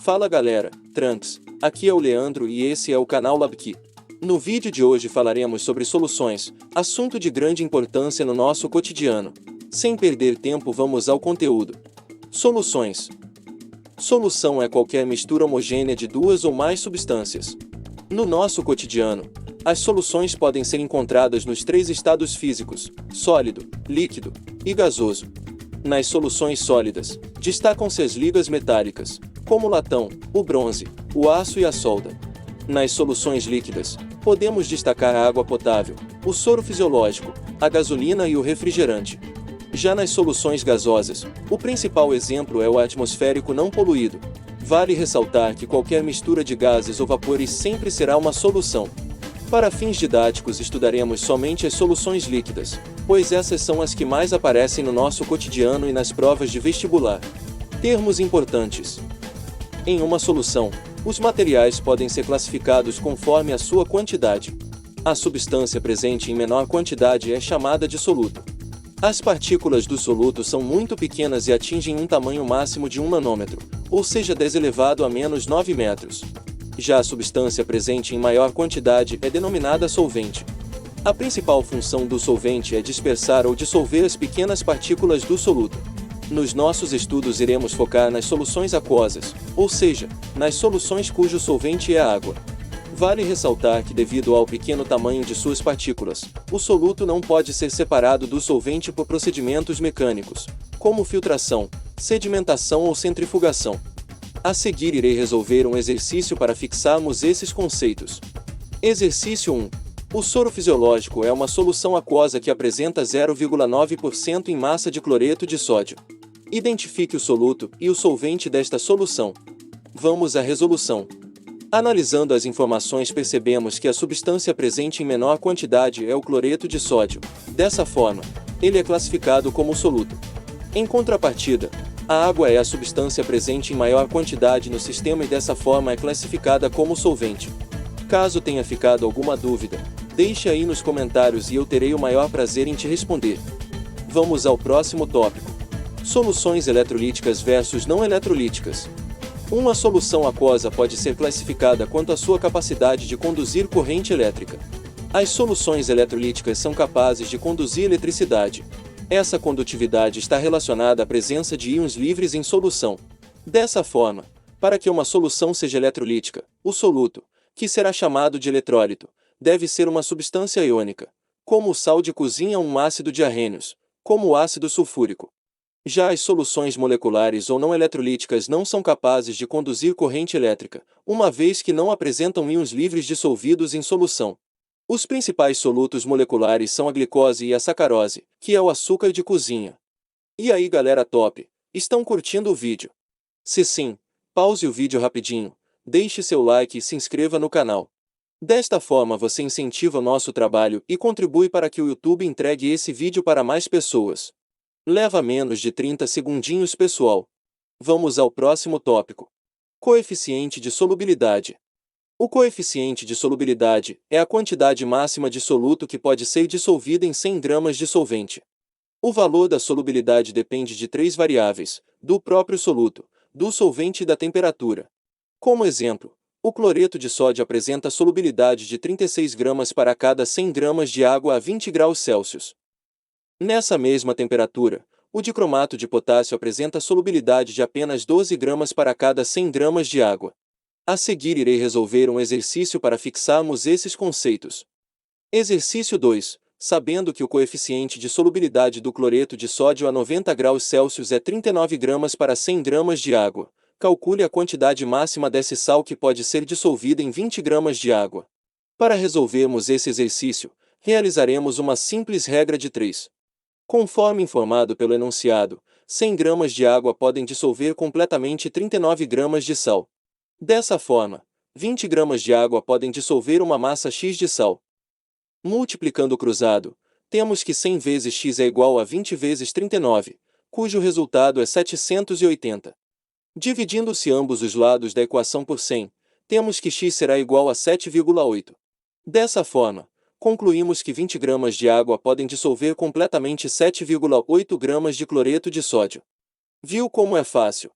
Fala galera, Trunks, aqui é o Leandro e esse é o canal LabKey. No vídeo de hoje falaremos sobre soluções, assunto de grande importância no nosso cotidiano. Sem perder tempo, vamos ao conteúdo. Soluções. Solução é qualquer mistura homogênea de duas ou mais substâncias. No nosso cotidiano, as soluções podem ser encontradas nos três estados físicos: sólido, líquido e gasoso. Nas soluções sólidas, destacam-se as ligas metálicas, como o latão, o bronze, o aço e a solda. Nas soluções líquidas, podemos destacar a água potável, o soro fisiológico, a gasolina e o refrigerante. Já nas soluções gasosas, o principal exemplo é o atmosférico não poluído. Vale ressaltar que qualquer mistura de gases ou vapores sempre será uma solução. Para fins didáticos, estudaremos somente as soluções líquidas, pois essas são as que mais aparecem no nosso cotidiano e nas provas de vestibular. Termos importantes. Em uma solução, os materiais podem ser classificados conforme a sua quantidade. A substância presente em menor quantidade é chamada de soluto. As partículas do soluto são muito pequenas e atingem um tamanho máximo de 1 nanômetro, ou seja, 10 elevado a menos 9 metros. Já a substância presente em maior quantidade é denominada solvente. A principal função do solvente é dispersar ou dissolver as pequenas partículas do soluto. Nos nossos estudos iremos focar nas soluções aquosas, ou seja, nas soluções cujo solvente é a água. Vale ressaltar que, devido ao pequeno tamanho de suas partículas, o soluto não pode ser separado do solvente por procedimentos mecânicos, como filtração, sedimentação ou centrifugação. A seguir irei resolver um exercício para fixarmos esses conceitos. Exercício 1. O soro fisiológico é uma solução aquosa que apresenta 0,9% em massa de cloreto de sódio. Identifique o soluto e o solvente desta solução. Vamos à resolução. Analisando as informações, percebemos que a substância presente em menor quantidade é o cloreto de sódio. Dessa forma, ele é classificado como soluto. Em contrapartida, a água é a substância presente em maior quantidade no sistema e dessa forma é classificada como solvente. Caso tenha ficado alguma dúvida, deixe aí nos comentários e eu terei o maior prazer em te responder. Vamos ao próximo tópico. Soluções eletrolíticas versus não eletrolíticas. Uma solução aquosa pode ser classificada quanto à sua capacidade de conduzir corrente elétrica. As soluções eletrolíticas são capazes de conduzir eletricidade. Essa condutividade está relacionada à presença de íons livres em solução. Dessa forma, para que uma solução seja eletrolítica, o soluto, que será chamado de eletrólito, deve ser uma substância iônica, como o sal de cozinha ou um ácido de arrênios, como o ácido sulfúrico. Já as soluções moleculares ou não eletrolíticas não são capazes de conduzir corrente elétrica, uma vez que não apresentam íons livres dissolvidos em solução. Os principais solutos moleculares são a glicose e a sacarose, que é o açúcar de cozinha. E aí galera top, estão curtindo o vídeo? Se sim, pause o vídeo rapidinho, deixe seu like e se inscreva no canal. Desta forma você incentiva o nosso trabalho e contribui para que o YouTube entregue esse vídeo para mais pessoas. Leva menos de 30 segundinhos, pessoal. Vamos ao próximo tópico. Coeficiente de solubilidade. O coeficiente de solubilidade é a quantidade máxima de soluto que pode ser dissolvida em 100 gramas de solvente. O valor da solubilidade depende de três variáveis: do próprio soluto, do solvente e da temperatura. Como exemplo, o cloreto de sódio apresenta solubilidade de 36 gramas para cada 100 gramas de água a 20 graus Celsius. Nessa mesma temperatura, o dicromato de potássio apresenta solubilidade de apenas 12 gramas para cada 100 gramas de água. A seguir irei resolver um exercício para fixarmos esses conceitos. Exercício 2. Sabendo que o coeficiente de solubilidade do cloreto de sódio a 90 graus Celsius é 39 gramas para 100 gramas de água, calcule a quantidade máxima desse sal que pode ser dissolvida em 20 gramas de água. Para resolvermos esse exercício, realizaremos uma simples regra de 3. Conforme informado pelo enunciado, 100 gramas de água podem dissolver completamente 39 gramas de sal. Dessa forma, 20 gramas de água podem dissolver uma massa X de sal. Multiplicando o cruzado, temos que 100 vezes x é igual a 20 vezes 39, cujo resultado é 780. Dividindo-se ambos os lados da equação por 100, temos que x será igual a 7,8. Dessa forma, concluímos que 20 gramas de água podem dissolver completamente 7,8 gramas de cloreto de sódio. Viu como é fácil?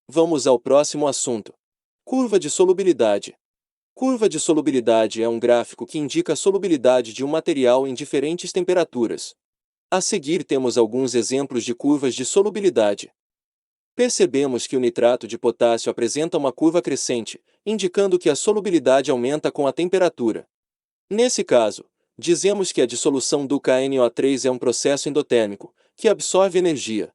Vamos ao próximo assunto. Curva de solubilidade. Curva de solubilidade é um gráfico que indica a solubilidade de um material em diferentes temperaturas. A seguir temos alguns exemplos de curvas de solubilidade. Percebemos que o nitrato de potássio apresenta uma curva crescente, indicando que a solubilidade aumenta com a temperatura. Nesse caso, dizemos que a dissolução do KNO3 é um processo endotérmico, que absorve energia.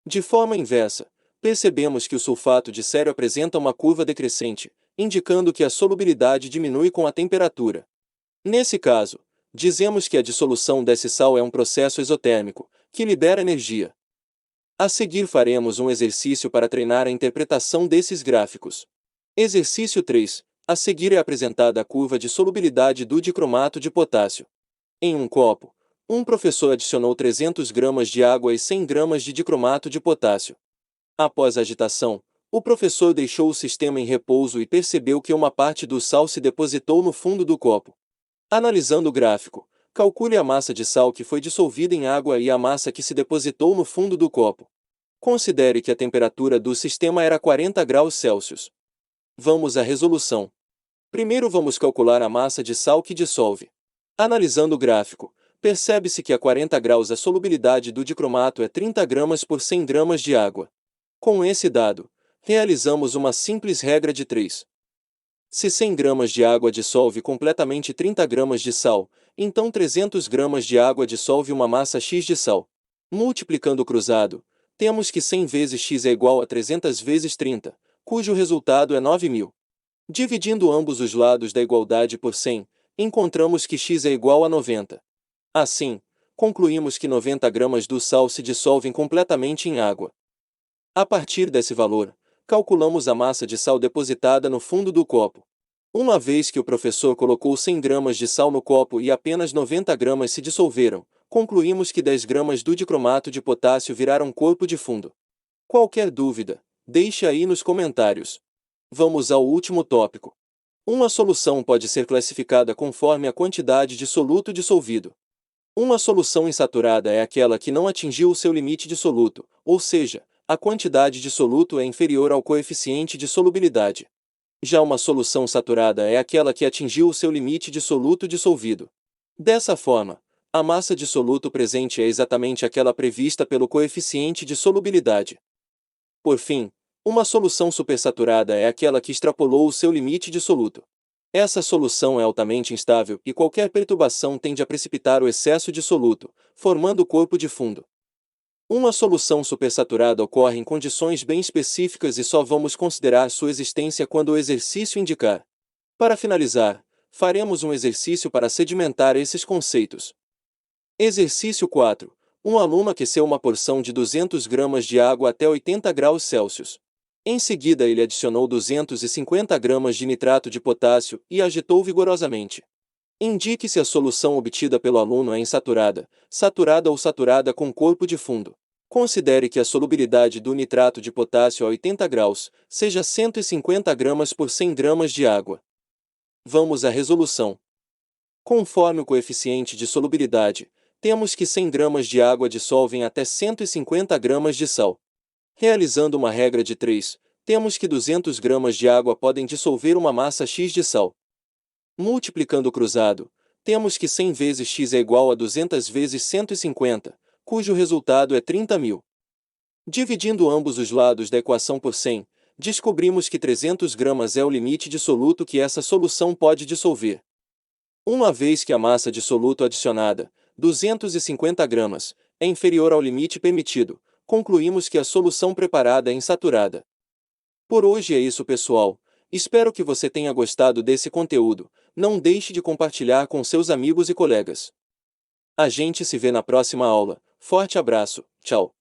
De forma inversa, percebemos que o sulfato de sério apresenta uma curva decrescente, indicando que a solubilidade diminui com a temperatura. Nesse caso, dizemos que a dissolução desse sal é um processo exotérmico, que libera energia. A seguir faremos um exercício para treinar a interpretação desses gráficos. Exercício 3. A seguir é apresentada a curva de solubilidade do dicromato de potássio. Em um copo, um professor adicionou 300 gramas de água e 100 gramas de dicromato de potássio. Após a agitação, o professor deixou o sistema em repouso e percebeu que uma parte do sal se depositou no fundo do copo. Analisando o gráfico, calcule a massa de sal que foi dissolvida em água e a massa que se depositou no fundo do copo. Considere que a temperatura do sistema era 40 graus Celsius. Vamos à resolução. Primeiro vamos calcular a massa de sal que dissolve. Analisando o gráfico, percebe-se que a 40 graus a solubilidade do dicromato é 30 gramas por 100 gramas de água. Com esse dado, realizamos uma simples regra de 3. Se 100 gramas de água dissolve completamente 30 gramas de sal, então 300 gramas de água dissolve uma massa X de sal. Multiplicando o cruzado, temos que 100 vezes x é igual a 300 vezes 30, cujo resultado é 9.000. Dividindo ambos os lados da igualdade por 100, encontramos que x é igual a 90. Assim, concluímos que 90 gramas do sal se dissolvem completamente em água. A partir desse valor, calculamos a massa de sal depositada no fundo do copo. Uma vez que o professor colocou 100 gramas de sal no copo e apenas 90 gramas se dissolveram, concluímos que 10 gramas do dicromato de potássio viraram corpo de fundo. Qualquer dúvida, deixe aí nos comentários. Vamos ao último tópico. Uma solução pode ser classificada conforme a quantidade de soluto dissolvido. Uma solução insaturada é aquela que não atingiu o seu limite dissoluto, ou seja, a quantidade de soluto é inferior ao coeficiente de solubilidade. Já uma solução saturada é aquela que atingiu o seu limite de soluto dissolvido. Dessa forma, a massa de soluto presente é exatamente aquela prevista pelo coeficiente de solubilidade. Por fim, uma solução supersaturada é aquela que extrapolou o seu limite dissoluto. Essa solução é altamente instável e qualquer perturbação tende a precipitar o excesso de soluto, formando o corpo de fundo. Uma solução supersaturada ocorre em condições bem específicas e só vamos considerar sua existência quando o exercício indicar. Para finalizar, faremos um exercício para sedimentar esses conceitos. Exercício 4. Um aluno aqueceu uma porção de 200 gramas de água até 80 graus Celsius. Em seguida ele adicionou 250 gramas de nitrato de potássio e agitou vigorosamente. Indique se a solução obtida pelo aluno é insaturada, saturada ou saturada com corpo de fundo. Considere que a solubilidade do nitrato de potássio a 80 graus seja 150 gramas por 100 gramas de água. Vamos à resolução. Conforme o coeficiente de solubilidade, temos que 100 gramas de água dissolvem até 150 gramas de sal. Realizando uma regra de 3, temos que 200 gramas de água podem dissolver uma massa X de sal. Multiplicando o cruzado, temos que 100 vezes x é igual a 200 vezes 150, cujo resultado é 30.000. Dividindo ambos os lados da equação por 100, descobrimos que 300 gramas é o limite dissoluto que essa solução pode dissolver. Uma vez que a massa dissoluto adicionada, 250 gramas, é inferior ao limite permitido, concluímos que a solução preparada é insaturada. Por hoje é isso, pessoal. Espero que você tenha gostado desse conteúdo. Não deixe de compartilhar com seus amigos e colegas. A gente se vê na próxima aula. Forte abraço, tchau.